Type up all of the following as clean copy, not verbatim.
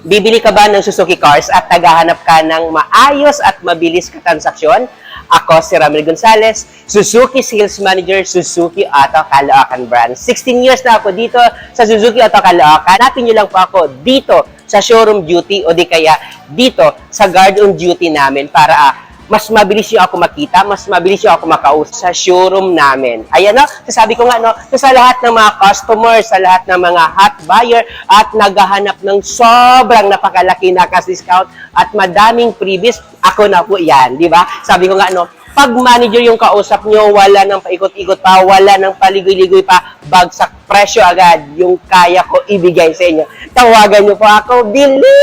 Bibili ka ba ng Suzuki Cars at naghahanap ka ng maayos at mabilis ka transaksyon? Ako si Ramel Gonzalez, Suzuki Sales Manager, Suzuki Auto Caloocan Branch. 16 years na ako dito sa Suzuki Auto Caloocan. Hanapin niyo lang po ako dito sa showroom duty o di kaya dito sa guard on duty namin para mas mabilis yung ako makita, mas mabilis yung ako makausap sa showroom namin. Ayan no, sasabi ko nga no, sa lahat ng mga customers, sa lahat ng mga hot buyer at naghahanap ng sobrang napakalaki na cash discount at madaming previous, ako na po yan, di ba? Sabi ko nga no, pag manager yung kausap nyo, wala nang paikot-ikot pa, wala nang paligoy-ligoy pa, bagsak presyo agad yung kaya ko ibigay sa inyo. Tawagan nyo po ako, Billy!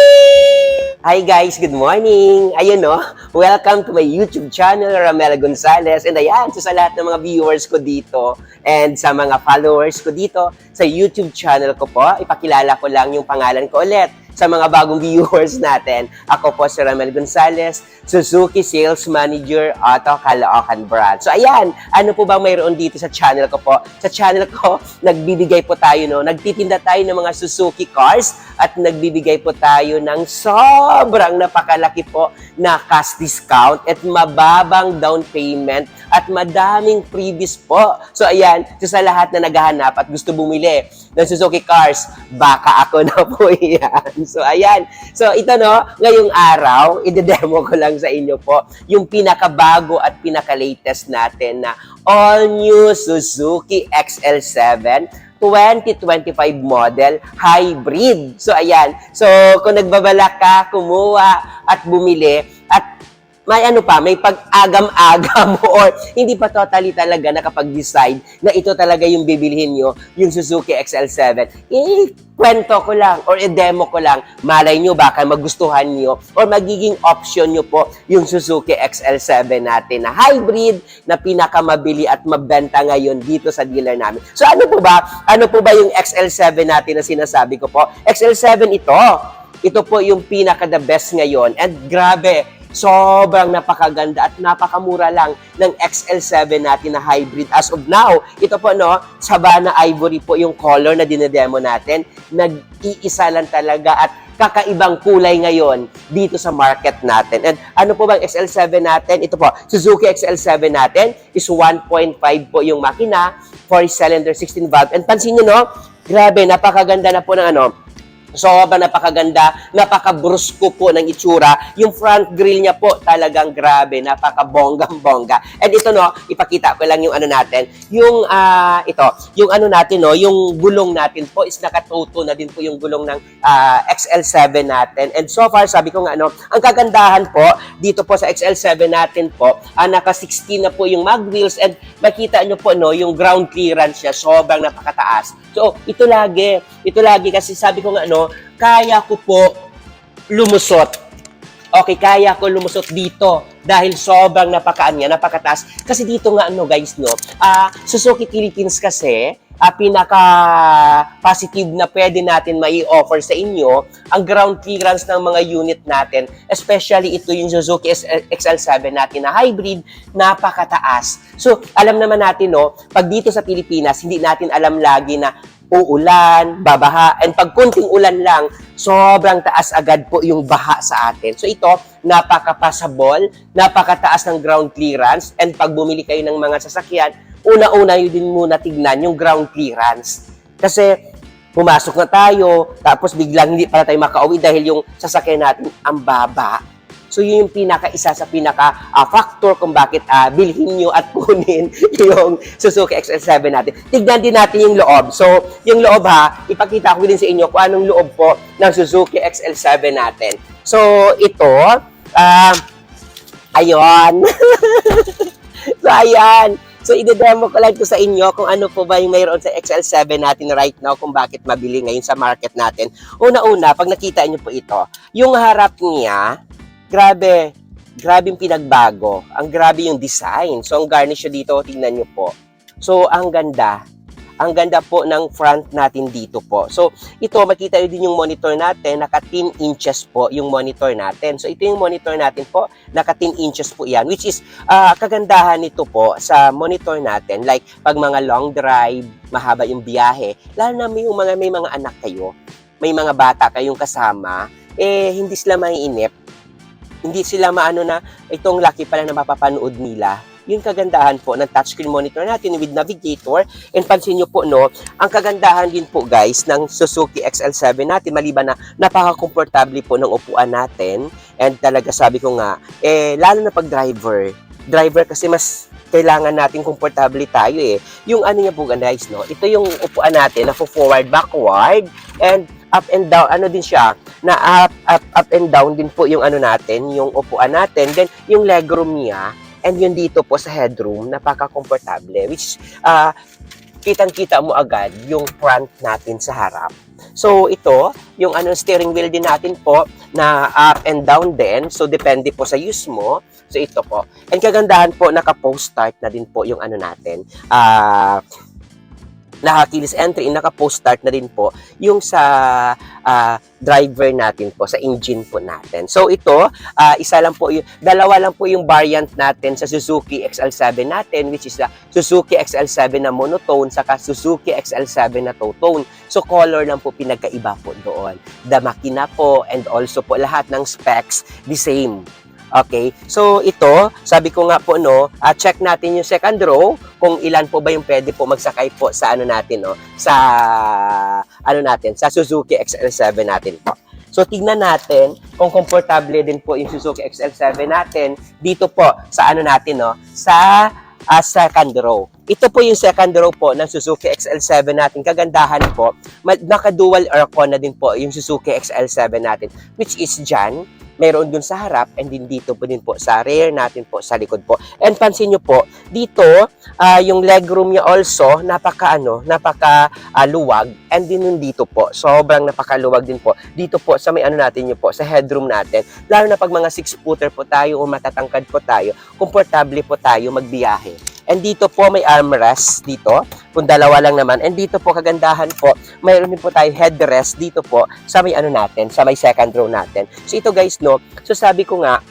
Hi guys, good morning! Ayun no, welcome to my YouTube channel, Ramel Gonzalez. And ayan, sa lahat ng mga viewers ko dito and sa mga followers ko dito sa YouTube channel ko po, ipakilala ko lang yung pangalan ko ulit. Sa mga bagong viewers natin, ako po si Ramel Gonzalez, Suzuki Sales Manager, Auto Caloocan Branch. So ayan, ano po bang mayroon dito sa channel ko po? Sa channel ko, nagbibigay po tayo, no? Nagtitinda tayo ng mga Suzuki cars at nagbibigay po tayo ng sobrang napakalaki po na cash discount at mababang down payment at madaming previous po. So ayan, sa lahat na naghahanap at gusto bumili ng Suzuki cars, baka ako na po yan. So, ayan. So, ito no, ngayong araw, i-demo ko lang sa inyo po yung pinakabago at pinaka-latest natin na all-new Suzuki XL7 2025 model hybrid. So, ayan. So, kung nagbabalak ka, kumuha at bumili at may ano pa, may pag-agam-agam or hindi pa totally talaga nakapag-decide na ito talaga yung bibilhin nyo, yung Suzuki XL7. Kwento ko lang or i-demo ko lang. Malay nyo, baka magustuhan nyo or magiging option nyo po yung Suzuki XL7 natin na hybrid na pinakamabili at mabenta ngayon dito sa dealer namin. So ano po ba? Ano po ba yung XL7 natin na sinasabi ko po? XL7 ito. Ito po yung pinaka-the best ngayon. And grabe, sobrang napakaganda at napakamura lang ng XL7 natin na hybrid. As of now, ito po no, Savannah Ivory po yung color na dinedemo natin. Nag-iisa lang talaga at kakaibang kulay ngayon dito sa market natin. And ano po bang XL7 natin? Ito po, Suzuki XL7 natin is 1.5 po yung makina, 4-cylinder, 16 valve. And pansin nyo no, grabe, napakaganda na po ng ano, sobrang napakaganda, napaka-brusko po ng itsura. Yung front grille niya po talagang grabe, napaka-bonggang-bongga. And ito no, ipakita ko lang yung ano natin. Yung ito, yung ano natin no, yung gulong natin po is nakatuto na din po yung gulong ng XL7 natin. And so far, sabi ko nga ano, ang kagandahan po dito po sa XL7 natin po, naka-16 na po yung mag wheels and makita nyo po no, yung ground clearance niya sobrang napakataas. So, ito lagi kasi sabi ko nga ano, kaya ko po lumusot. Okay, kaya ko lumusot dito dahil sobrang napakataas. Kasi dito nga ano guys, no, Suzuki Philippines kasi, pinaka-positive na pwede natin mai-offer sa inyo ang ground clearance ng mga unit natin, especially ito yung Suzuki XL7 natin na hybrid, napakataas. So, alam naman natin, no, pag dito sa Pilipinas, hindi natin alam lagi na uulan, babaha, and pag kunting ulan lang, sobrang taas agad po yung baha sa atin. So ito, napaka-passable, napakataas ng ground clearance, and pag bumili kayo ng mga sasakyan, una-una yun din muna tignan yung ground clearance. Kasi pumasok na tayo, tapos biglang hindi pala tayo makauwi dahil yung sasakyan natin ang baba. So, yun yung isa sa factor kung bakit bilhin nyo at kunin yung Suzuki XL7 natin. Tignan din natin yung loob. So, yung loob ipakita ko din sa inyo kung anong loob po ng Suzuki XL7 natin. So, ito, ayun. So, ayan. So, i-demo ko lang ito sa inyo kung ano po ba yung mayroon sa XL7 natin right now, kung bakit mabili ngayon sa market natin. Una-una, pag nakita nyo po ito, yung harap niya, grabe yung pinagbago. Ang grabe yung design. So, ang garnish dito, tingnan nyo po. So, ang ganda. Ang ganda po ng front natin dito po. So, ito, makita nyo din yung monitor natin. Naka 10 inches po yung monitor natin. So, ito yung monitor natin po. Naka 10 inches po yan. Which is, kagandahan nito po sa monitor natin. Like, pag mga long drive, mahaba yung biyahe. Lalo na may mga anak kayo. May mga bata kayong kasama. hindi sila maiinip. Hindi sila maano na itong laki pala na mapapanood nila. Yung kagandahan po ng touchscreen monitor natin with navigator. And pansin nyo po, no, ang kagandahan din po guys ng Suzuki XL7 natin, maliban na napaka-komportable po ng upuan natin. And talaga sabi ko nga, lalo na pag driver kasi mas kailangan natin komportable tayo eh. Yung ano niya po guys, no, ito yung upuan natin na forward, backward, and up and down, ano din siya, na up and down din po yung ano natin, yung upuan natin, then yung legroom niya, and yun dito po sa headroom, napaka-komportable, which kitang-kita mo agad yung front natin sa harap. So ito, yung ano steering wheel din natin po, na up and down din, so depende po sa use mo. So ito po, and kagandahan po, naka-post start na din po yung ano natin, naka-keyless entry, naka-post start na din po yung sa driver natin po, sa engine po natin. So ito, dalawa lang po yung variant natin sa Suzuki XL7 natin, which is the Suzuki XL7 na monotone saka Suzuki XL7 na two-tone. So color lang po pinagkaiba po doon. The makina po and also po lahat ng specs the same. Okay, so ito, sabi ko nga po, no, check natin yung second row, kung ilan po ba yung pwede po magsakay po sa ano natin, no, sa Suzuki XL7 natin po. So tignan natin kung komportable din po yung Suzuki XL7 natin dito po sa ano natin, no, sa second row. Ito po yung second row po ng Suzuki XL7 natin. Kagandahan po, naka-dual aircon na din po yung Suzuki XL7 natin, which is dyan, mayroon dun sa harap, and din dito po din po sa rear natin po, sa likod po. And pansin nyo po, dito, yung legroom niya also, napaka-luwag, and din dito po, sobrang napakaluwag din po. Dito po, sa may ano natin nyo po, sa headroom natin, lalo na pag mga 6-footer po tayo o matatangkad po tayo, komportable po tayo magbiyahe. And dito po may armrest dito, kung dalawa lang naman. And dito po kagandahan po, mayroon din po tayo headrest dito po sa may ano natin, sa may second row natin. So ito guys, no, so sabi ko nga,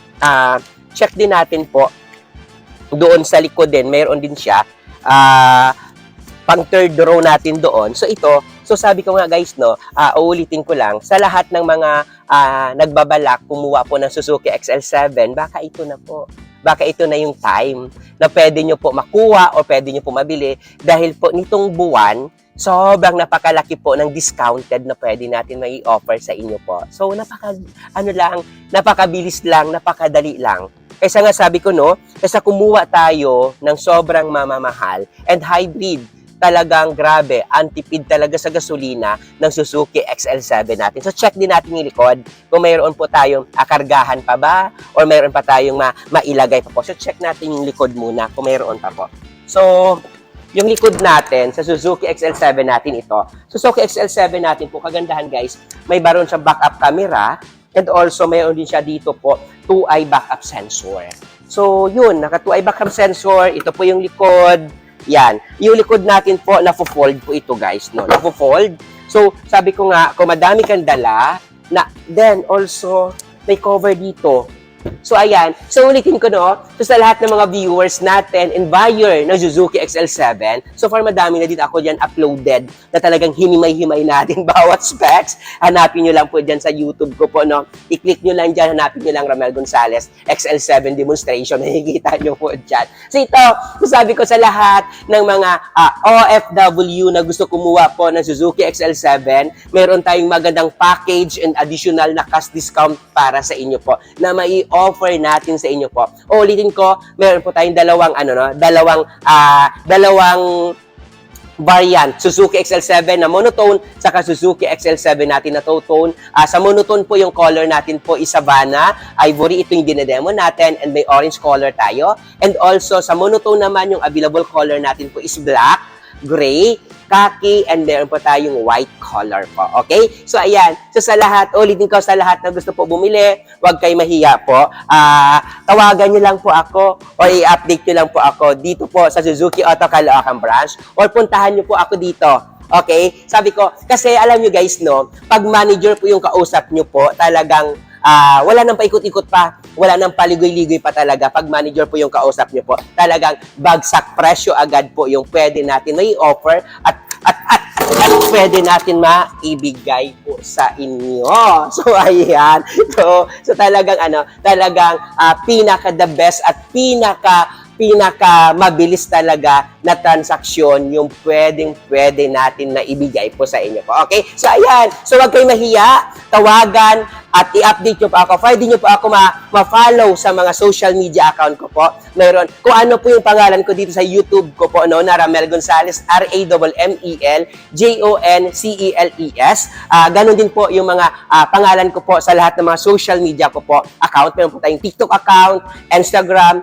check din natin po, doon sa likod din, mayroon din siya, pang third row natin doon. So ito, so sabi ko nga guys, no, uulitin ko lang, sa lahat ng mga nagbabalak kumuha po ng Suzuki XL7, baka ito na po. Baka ito na yung time na pwede nyo po makuha o pwede nyo po mabili dahil po nitong buwan, sobrang napakalaki po ng discounted na pwede natin may offer sa inyo po. So, napakabilis lang, napakadali lang. Kaysa nga sabi ko, no, kaysa kumuha tayo ng sobrang mamamahal and hybrid, talagang grabe, antipid talaga sa gasolina ng Suzuki XL7 natin. So, check din natin yung likod kung mayroon po tayong akargahan pa ba or mayroon pa tayong mailagay pa po. So, check natin yung likod muna kung mayroon pa po. So, yung likod natin sa Suzuki XL7 natin ito. Suzuki XL7 natin po, kagandahan guys, may baron siyang backup camera and also mayroon din siya dito po 2-eye backup sensor. So, yun, naka 2-eye backup sensor. Ito po yung likod. Yan. Yung likod natin po, nafo-fold po ito guys, no? Nafo-fold. So, sabi ko nga, kung madami kang dala, then also, may cover dito. So, ayan. So, ulitin ko, no? So, sa lahat ng mga viewers natin and buyer ng Suzuki XL7, so far madami na din ako dyan uploaded na talagang hinimay-himay natin bawat specs. Hanapin nyo lang po dyan sa YouTube ko po, no? I-click nyo lang dyan, hanapin nyo lang Ramel Gonzalez XL7 demonstration. Nakikita nyo po dyan. So, ito, sabi ko sa lahat ng mga OFW na gusto kumuha po ng Suzuki XL7, meron tayong magandang package and additional na cash discount para sa inyo po na mai-offer natin sa inyo po. Ulitin ko, meron po tayong dalawang variant, Suzuki XL7 na monotone, saka Suzuki XL7 natin na two-tone. Sa monotone po, yung color natin po is Savannah, Ivory, ito yung dinedemo natin, and may orange color tayo. And also, sa monotone naman, yung available color natin po is black, gray, khaki, and meron po tayong white color po. Okay? So, ayan. So, sa lahat, ulitin ko sa lahat na gusto po bumili, huwag kayo mahiya po. Tawagan nyo lang po ako o i-update nyo lang po ako dito po sa Suzuki Auto Caloocan branch or puntahan nyo po ako dito. Okay? Sabi ko, kasi alam nyo guys, no, pag manager po yung kausap nyo po, talagang wala nang paikot-ikot pa, wala nang paligoy-ligoy pa talaga. Pag manager po yung kausap nyo po, talagang bagsak presyo agad po yung pwede natin may offer at pwede natin maibigay po sa inyo. So, ayan. So talagang pinaka the best at pinaka mabilis talaga na transaksyon yung pwede natin na ibigay po sa inyo po. Okay? So, ayan. So, wag kayo mahiya. Tawagan at i-update nyo po ako. Pwede nyo po ako ma-follow sa mga social media account ko po. Mayroon. Kung ano po yung pangalan ko dito sa YouTube ko po, na Ramel Gonzales, RAMMEL-JONCELES. Ganon din po yung mga pangalan ko po sa lahat ng mga social media ko po account. Meron po tayong TikTok account, Instagram,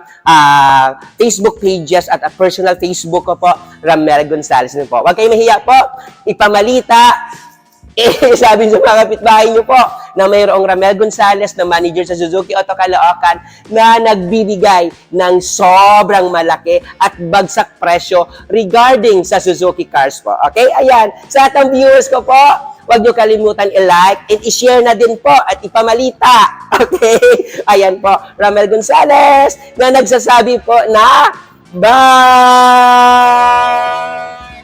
Facebook pages at a personal Facebook ko po, Ramel Gonzales din po. Huwag kayo mahiya po. Ipamalita. Sabi sa mga kapitbahay nyo po na mayroong Ramel Gonzales na manager sa Suzuki Auto Caloocan na nagbibigay ng sobrang malaki at bagsak presyo regarding sa Suzuki cars po. Okay? Ayan. Sa atang viewers ko po, huwag nyo kalimutan i-like and i-share na din po at ipamalita. Okay? Ayan po, Ramel Gonzales na nagsasabi po na bye!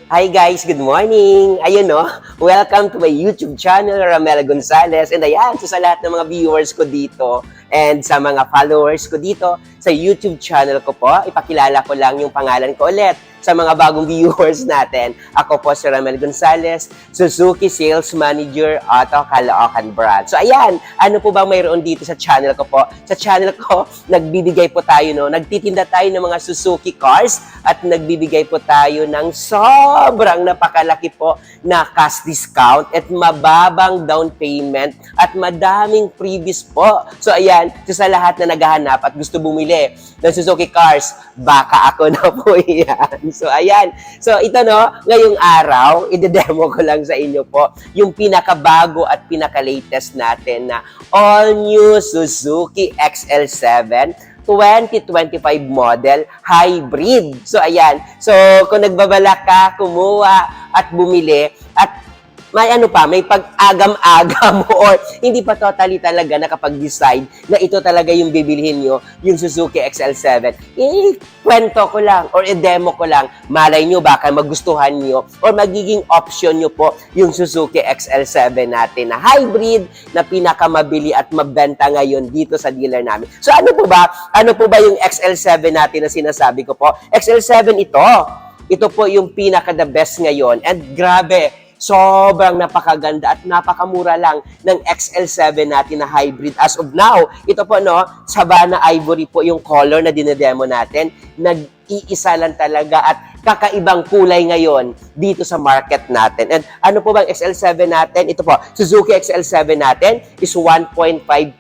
Hi guys, good morning! Ayun no, welcome to my YouTube channel, Ramel Gonzales. And ayan, so sa lahat ng mga viewers ko dito and sa mga followers ko dito sa YouTube channel ko po, ipakilala ko lang yung pangalan ko ulit. Sa mga bagong viewers natin, ako po si Ramel Gonzales, Suzuki Sales Manager, Auto Caloocan Branch. So ayan, ano po ba mayroon dito sa channel ko po? Sa channel ko, nagbibigay po tayo, nagtitinda tayo ng mga Suzuki cars at nagbibigay po tayo ng sobrang napakalaki po na cash discount at mababang down payment at madaming freebies po. So ayan, sa lahat na naghahanap at gusto bumili ng Suzuki cars, baka ako na po yan. So, ayan. So, ito ngayong araw, i-demo ko lang sa inyo po yung pinakabago at pinaka-latest natin na all-new Suzuki XL7 2025 model hybrid. So, ayan. So, kung nagbabalak ka, kumuha at bumili at may pag-agam-agam or hindi pa totally talaga nakapag-decide na ito talaga yung bibilhin nyo, yung Suzuki XL7. Kwento ko lang or i-demo ko lang. Malay nyo, baka magustuhan nyo or magiging option nyo po yung Suzuki XL7 natin na hybrid na pinakamabili at mabenta ngayon dito sa dealer namin. So ano po ba? Ano po ba yung XL7 natin na sinasabi ko po? XL7 ito. Ito po yung pinaka-the best ngayon. And grabe, sobrang napakaganda at napakamura lang ng XL7 natin na hybrid. As of now, ito po Savannah Ivory po yung color na dinedemo natin. Nag-iisa lang talaga at kakaibang kulay ngayon dito sa market natin. And ano po bang XL7 natin? Ito po, Suzuki XL7 natin is 1.5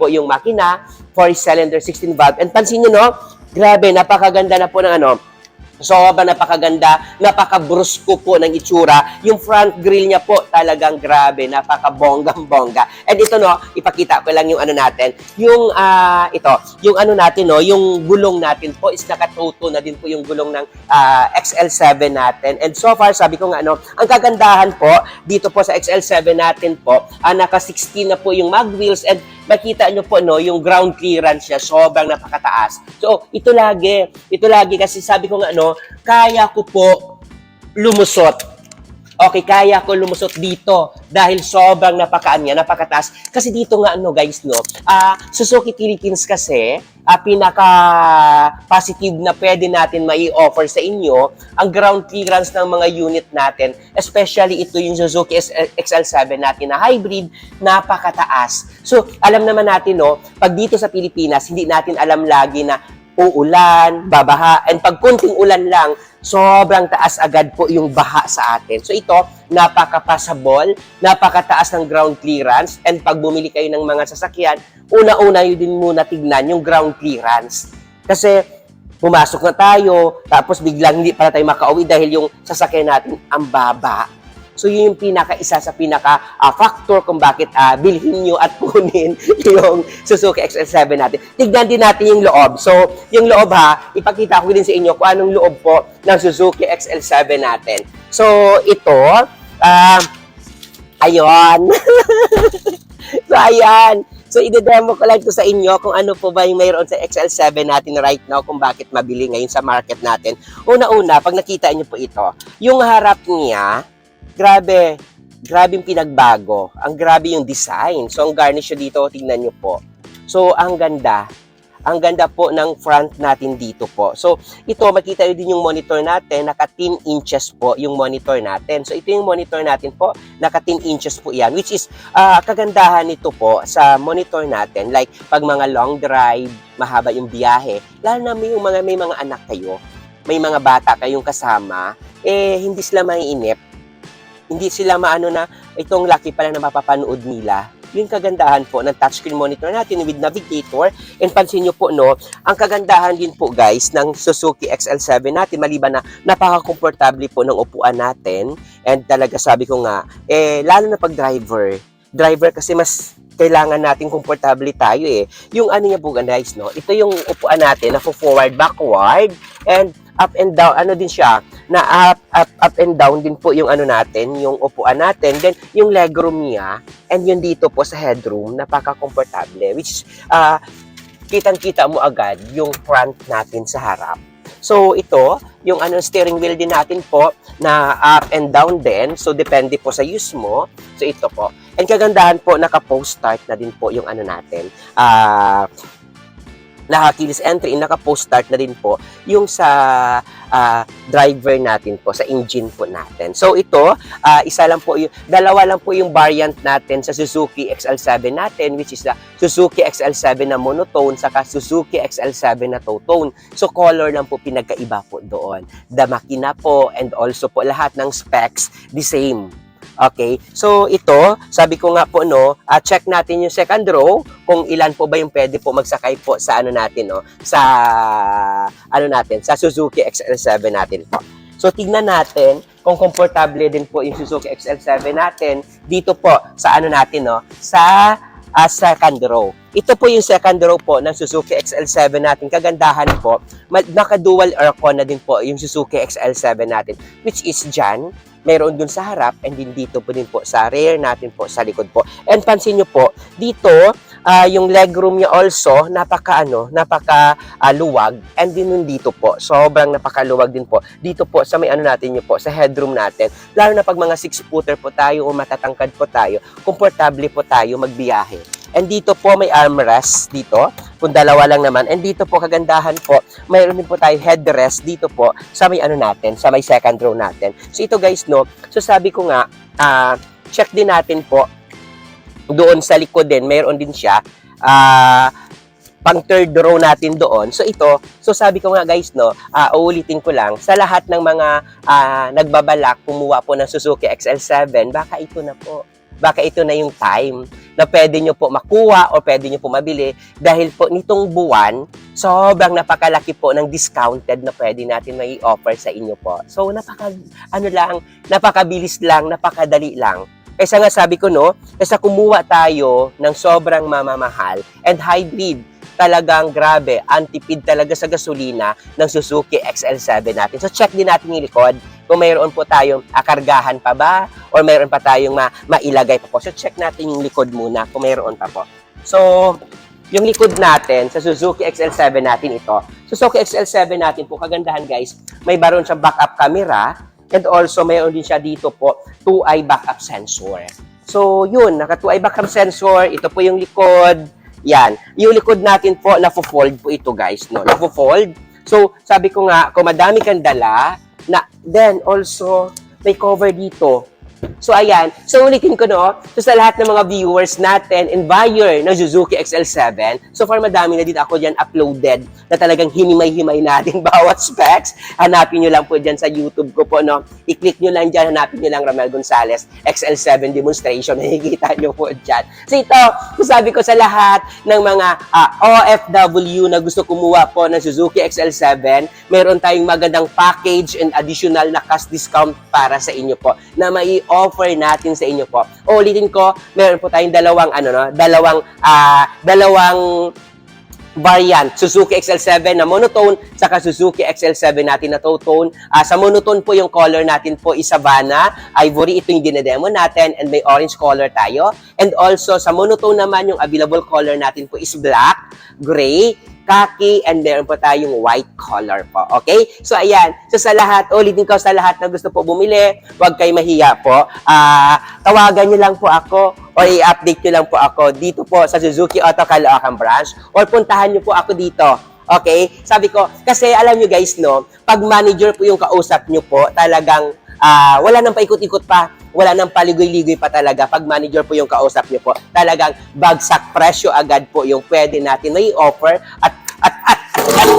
po yung makina, 4-cylinder, 16 valve. And pansin nyo, grabe, napakaganda na po ng sobrang napakaganda, napaka-brusko po ng itsura. Yung front grille niya po talagang grabe, napaka-bonggang-bongga. And ito ipakita ko lang yung natin. Yung yung gulong natin po is nakatuto na din po yung gulong ng XL7 natin. And so far, sabi ko nga ang kagandahan po dito po sa XL7 natin po, naka-16 na po yung mag wheels and makita nyo po yung ground clearance niya, sobrang napakataas. So, ito lagi kasi sabi ko nga kaya ko po lumusot. Okay, kaya ko lumusot dito dahil sobrang napakataas. Kasi dito nga guys, Suzuki Philippines kasi, pinaka-positive na pwede natin mai-offer sa inyo ang ground clearance ng mga unit natin. Especially ito yung Suzuki XL7 natin na hybrid, napakataas. So, alam naman natin, pag dito sa Pilipinas, hindi natin alam lagi na uulan, babaha, and pag kunting ulan lang, sobrang taas agad po yung baha sa atin. So ito, napaka-passable, napakataas ng ground clearance, and pag bumili kayo ng mga sasakyan, una-una yun din muna tignan yung ground clearance. Kasi pumasok na tayo, tapos biglang hindi pala tayo makauwi dahil yung sasakyan natin ang baba. So, yun yung isa sa factor kung bakit bilhin nyo at kunin yung Suzuki XL7 natin. Tignan din natin yung loob. So, yung loob ipakita ko din sa inyo kung anong loob po ng Suzuki XL7 natin. So, ito, ayun. So, ayan. So, i-demo ko lang ito sa inyo kung ano po ba yung mayroon sa XL7 natin right now, kung bakit mabili ngayon sa market natin. Una-una, pag nakita nyo po ito, yung harap niya, grabe, grabe yung pinagbago. Ang grabe yung design. So, ang garnish nyo dito, tingnan nyo po. So, ang ganda. Ang ganda po ng front natin dito po. So, ito, makita nyo din yung monitor natin. Naka 10 inches po yung monitor natin. So, ito yung monitor natin po. Naka 10 inches po yan. Which is, kagandahan nito po sa monitor natin. Like, pag mga long drive, mahaba yung biyahe. Lalo na may mga anak kayo. May mga bata kayong kasama. Hindi sila maiinip. Hindi sila maano na, itong laki pala na mapapanood nila. Yung kagandahan po ng touchscreen monitor natin with navigator. And pansin nyo po, no, ang kagandahan din po guys ng Suzuki XL7 natin, maliban na napaka-komportable po ng upuan natin. And talaga sabi ko nga, lalo na pag driver kasi mas kailangan natin komportable tayo Yung ano niya po guys, no, ito yung upuan natin na forward, backward, and up and down, ano din siya, na up and down din po yung ano natin, yung upuan natin, then yung legroom niya, and yun dito po sa headroom, napaka-komportable, which kitang-kita mo agad yung front natin sa harap. So, ito, yung steering wheel din natin po, na up and down din, so depende po sa use mo, so ito po. And kagandahan po, naka-post start na din po yung ano natin, naka-keyless entry, naka-post start na din po yung sa driver natin po, sa engine po natin. So ito, dalawa lang po yung variant natin sa Suzuki XL7 natin, which is the Suzuki XL7 na monotone saka Suzuki XL7 na two-tone. So color lang po pinagkaiba po doon. The makina po and also po lahat ng specs the same. Okay, so ito, sabi ko nga po, no, check natin yung second row, kung ilan po ba yung pwede po magsakay po sa ano natin, no, sa Suzuki XL7 natin po. So, tignan natin kung komportable din po yung Suzuki XL7 natin dito po sa ano natin, no, sa second row. Ito po yung second row po ng Suzuki XL7 natin. Kagandahan po, naka-dual aircon na din po yung Suzuki XL7 natin, which is dyan, mayroon dun sa harap, and din dito po din po sa rear natin po, sa likod po. And pansin nyo po, dito, yung legroom niya also, napaka-luwag, and din dito po, sobrang napakaluwag din po. Dito po, sa may ano natin nyo po, sa headroom natin, lalo na pag mga 6-footer po tayo o matatangkad po tayo, komportable po tayo magbiyahe. And dito po may armrest dito, kung dalawa lang naman. And dito po kagandahan po, mayroon din po tayo headrest dito po sa may ano natin, sa may second row natin. So ito guys, no, so sabi ko nga, check din natin po, doon sa likod din, mayroon din siya, pang third row natin doon. So ito, so sabi ko nga guys, no, uulitin ko lang, sa lahat ng mga nagbabalak, kumuha po ng Suzuki XL7, baka ito na po. Baka ito na yung time na pwede nyo po makuha o pwede nyo po mabili dahil po nitong buwan, sobrang napakalaki po ng discounted na pwede natin may offer sa inyo po. So, napakabilis lang, napakadali lang. Kaysa nga sabi ko, no, kaysa kumuha tayo ng sobrang mamamahal and hybrid, talagang grabe, antipid talaga sa gasolina ng Suzuki XL7 natin. So, check din natin yung likod kung mayroon po tayong akargahan pa ba or mayroon pa tayong mailagay pa po. So, check natin yung likod muna kung mayroon pa po. So, yung likod natin sa Suzuki XL7 natin ito. Suzuki XL7 natin po, kagandahan guys, may baron siyang backup camera and also mayroon din siya dito po 2-eye backup sensor. So, yun, naka 2-eye backup sensor. Ito po yung likod. Yan. Yung likod natin po, nafo-fold po ito guys, no? Nafo-fold. So, sabi ko nga, kung madami kang dala, then also, may cover dito. So, ayan. So, ulitin ko, no? So, sa lahat ng mga viewers natin and buyer ng Suzuki XL7, so far madami na din ako dyan uploaded na talagang hinimay-himay natin bawat specs. Hanapin nyo lang po dyan sa YouTube ko po, no? I-click nyo lang dyan, hanapin nyo lang Ramel Gonzalez XL7 demonstration. Nakikita nyo po dyan. So, ito, sabi ko sa lahat ng mga OFW na gusto kumuha po ng Suzuki XL7, meron tayong magandang package and additional na cash discount para sa inyo po na mai-offer natin sa inyo po. Ulitin ko, meron po tayong dalawang variant, Suzuki XL7 na monotone, saka Suzuki XL7 natin na two-tone. Sa monotone po yung color natin po is Savannah, Ivory, ito yung dinedemo natin, and may orange color tayo. And also, sa monotone naman, yung available color natin po is black, gray, khaki, and meron po tayong white color po. Okay? So, ayan. So, sa lahat, ulitin ko sa lahat na gusto po bumili, huwag kayo mahiya po. Tawagan nyo lang po ako o i-update nyo lang po ako dito po sa Suzuki Auto Caloocan branch or puntahan nyo po ako dito. Okay? Sabi ko, kasi alam nyo guys, no, pag manager po yung kausap nyo po, talagang wala nang paikot-ikot pa, wala nang paligoy-ligoy pa talaga. Pag manager po yung kausap nyo po, talagang bagsak presyo agad po yung pwede natin may offer at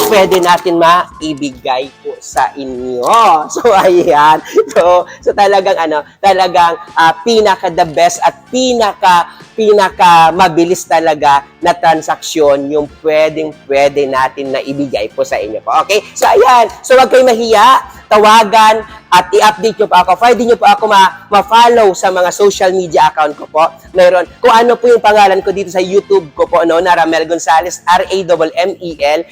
pwede natin maibigay po sa inyo. So, ayan. So talagang pinaka the best at pinaka mabilis talaga na transaksyon yung pwede natin na ibigay po sa inyo po. Okay? So, ayan. So, wag kayo mahiya. Tawagan at i-update nyo po ako. Pwede nyo po ako ma-follow sa mga social media account ko po. Mayroon, kung ano po yung pangalan ko dito sa YouTube ko po, no, na Ramel Gonzales, RAMMEL-JONCELES.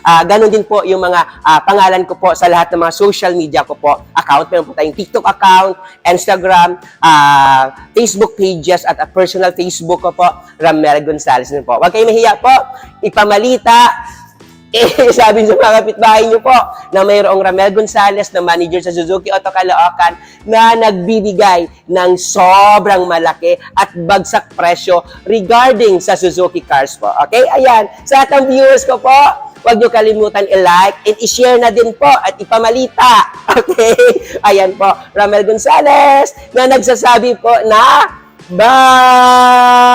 Ganon din po yung mga pangalan ko po sa lahat ng mga social media ko po account. Meron po tayong TikTok account, Instagram, Facebook pages at a personal Facebook ko po, Ramel Gonzales din po. Huwag kayo mahiya po, ipamalita. Sabi sa mga kapitbahay nyo po na mayroong Ramel Gonzales na manager sa Suzuki Auto Caloocan na nagbibigay ng sobrang malaki at bagsak presyo regarding sa Suzuki cars po. Okay? Ayan. Sa atang viewers ko po, huwag nyo kalimutan i-like and i-share na din po at ipamalita. Okay? Ayan po. Ramel Gonzales na nagsasabi po na bye!